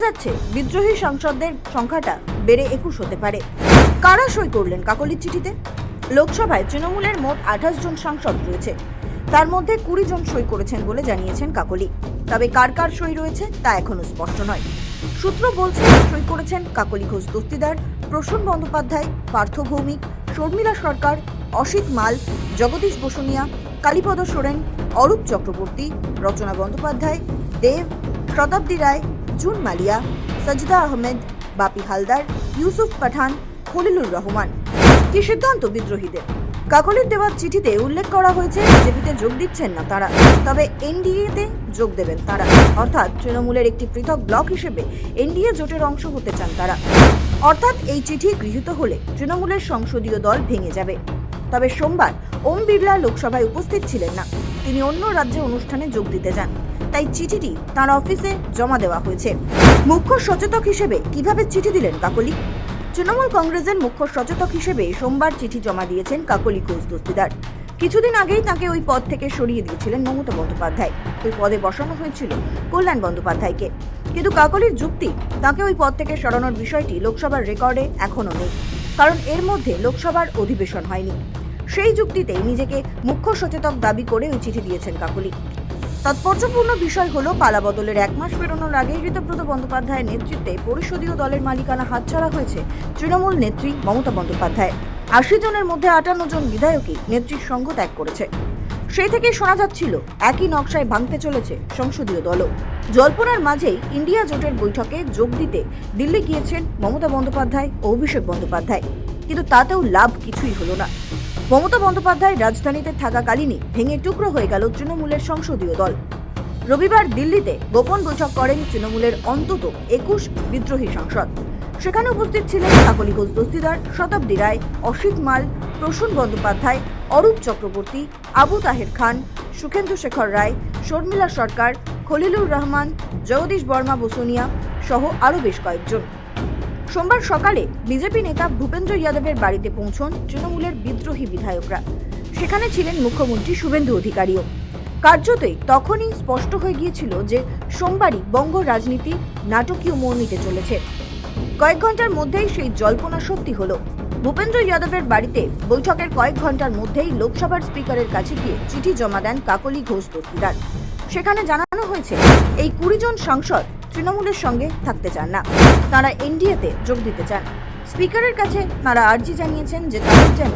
যাচ্ছে বিদ্রোহী সাংসদদের সংখ্যাটা বেড়ে 21 হতে পারে। কারা সই করলেন কাকলির চিঠিতে? লোকসভায় তৃণমূলের মোট 28 জন সাংসদ রয়েছে, তার মধ্যে 20 জন সই করেছেন বলে জানিয়েছেন কাকলি। তবে কার কার সই রয়েছে তা এখনো স্পষ্ট নয়। সূত্র বলছে সই করেছেন কাকলি ঘোষ দস্তিদার, প্রসূন বন্দ্যোপাধ্যায়, পার্থ ভৌমিক, শর্মিলা সরকার, অসিত মাল, জগদীশ বসুনিয়া, কালীপদ সোরেন, অরূপ চক্রবর্তী, রচনা বন্দ্যোপাধ্যায়, দেব, শতাব্দী রায়, জুন মালিয়া, সজদা আহমেদ, বাপি হালদার, ইউসুফ পাঠান, খলিলুর রহমান। কি সিদ্ধান্ত বিদ্রোহীদের? কাকলির দেওয়া চিঠিতে উল্লেখ করা হয়েছে বিজেপিতে যোগ দিচ্ছেন না তারা, তবে এনডিএতে যোগ দেবেন তারা, অর্থাৎ তৃণমূলের একটি পৃথক ব্লক হিসেবে এনডিএ জোটের অংশ হতে চান তারা। অর্থাৎ এই চিঠি গৃহীত হলে তৃণমূলের সংসদীয় দল ভেঙে যাবে। তবে সোমবার ওম বিড়লা লোকসভায় উপস্থিত ছিলেন না, তিনি অন্য রাজ্যে অনুষ্ঠানে যোগ দিতে যান, তাই চিঠিটি তাঁর অফিসে জমা দেওয়া হয়েছে। মুখ্য সচেতক হিসেবে কিভাবে চিঠি দিলেন কাকলি? তৃণমূল কংগ্রেসের মুখ্য সচেতক হিসেবে সোমবার চিঠি জমা দিয়েছেন কাকলি ঘোষ দস্তিদার। কিছুদিন আগেই তাকে ওই পদ থেকে সরিয়ে দিয়েছিলেন মমতা বন্দ্যোপাধ্যায়। ওই পদে বসানো হয়েছিল কল্যাণ বন্দ্যোপাধ্যায়কে, কিন্তু কাকলির যুক্তি, তাকে ওই পদ থেকে সরানোর বিষয়টি লোকসভার রেকর্ডে এখনো নেই, কারণ এর মধ্যে লোকসভার অধিবেশন হয়নি। সেই যুক্তিতে নিজেকে মুখ্য সচেতক দাবি করে ওই চিঠি দিয়েছেন কাকলি। তাৎপর্যপূর্ণ বিষয় হলো, পালাবদলের 1 মাস পেরোনোর আগেই ঋতব্রত বন্দ্যোপাধ্যায়ের নেতৃত্বে পরিষদীয় দলের মালিকানা হাতছাড়া হয়েছে তৃণমূল নেত্রী মমতা বন্দ্যোপাধ্যায়। 80 জনের মধ্যে 58 জন বিধায়কই নেত্রীর সঙ্গ ত্যাগ করেছে। সেই থেকেই শোনা যাচ্ছিল একই নকশায় ভাঙতে চলেছে সংসদীয় দলও। জল্পনার মাঝেই ইন্ডিয়া জোটের বৈঠকে যোগ দিতে দিল্লি গিয়েছেন মমতা বন্দ্যোপাধ্যায় ও অভিষেক বন্দ্যোপাধ্যায়, কিন্তু তাতেও লাভ কিছুই হলো না। মমতা বন্দ্যোপাধ্যায় রাজধানীতে থাকাকালীনই ভেঙে টুকরো হয়ে গেল তৃণমূলের সংসদীয় দল। রবিবার দিল্লিতে গোপন বৈঠক করেন তৃণমূলের অন্তত 21 বিদ্রোহী সাংসদ। সেখানে উপস্থিত ছিলেন কাকলি ঘোষ দস্তিদার, শতাব্দী রায়, অসিত মাল, প্রসূন বন্দ্যোপাধ্যায়, অরূপ চক্রবর্তী, আবু তাহের খান, সুখেন্দু শেখর রায়, শর্মিলা সরকার, খলিলুর রহমান, জগদীশ বর্মা বসুনিয়া সহ আরও বেশ কয়েকজন। সোমবার সকালে বিজেপি নেতা ভূপেন্দ্র যাদবের বাড়িতে পৌঁছন তৃণমূলের বিদ্রোহী বিধায়করা। সেখানে ছিলেন মুখ্যমন্ত্রী শুভেন্দু অধিকারীও। কার্যতই তখনই স্পষ্ট হয়ে গিয়েছিল যে সোমবারই বঙ্গ রাজনীতি নাটকীয় মোড় নিতে চলেছে। কয়েক ঘন্টার মধ্যেই সেই জল্পনা সত্যি হলো। ভূপেন্দ্র যাদবের বাড়িতে বৈঠকের কয়েক ঘন্টার মধ্যেই লোকসভার স্পিকারের কাছে গিয়ে চিঠি জমা দেন কাকলি ঘোষ দস্তিদার। সেখানে জানানো হয়েছে এই 20 জন সাংসদ তৃণমূলের সঙ্গে থাকতে চান না, তারা এনডিএতে যোগ দিতে চান। স্পিকারের কাছে তারা আর্জি জানিয়েছেন যে তাদের যেন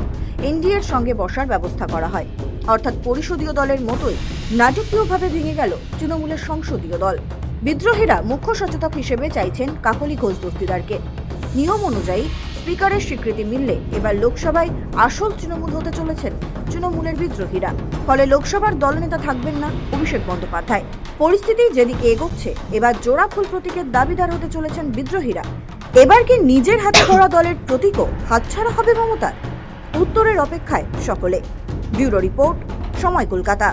এনডিএর সঙ্গে বসার ব্যবস্থা করা হয়। অর্থাৎ পরিষদীয় দলের মতোই নাটকীয়ভাবে ভেঙে গেল তৃণমূলের সংসদীয় দল। বিদ্রোহীরা মুখ্য সচেতক হিসেবে চাইছেন কাকলি ঘোষ দস্তিদারকে। নিয়ম অনুযায়ী স্পিকারের স্বীকৃতি মিললে এবার লোকসভায় আসল তৃণমূল হতে চলেছেন তৃণমূলের বিদ্রোহীরা। ফলে লোকসভার দলনেতা থাকবেন না অভিষেক বন্দ্যোপাধ্যায়। পরিস্থিতি যেদিকে এগোচ্ছে, এবার জোড়া ফুল প্রতীকের দাবিদার হতে চলেছেন বিদ্রোহীরা। এবার কি নিজের হাতে গড়া দলের প্রতীকও হাতছাড়া হবে মমতার? উত্তরের অপেক্ষায় সকলে। ব্যুরো রিপোর্ট, সময় কলকাতা।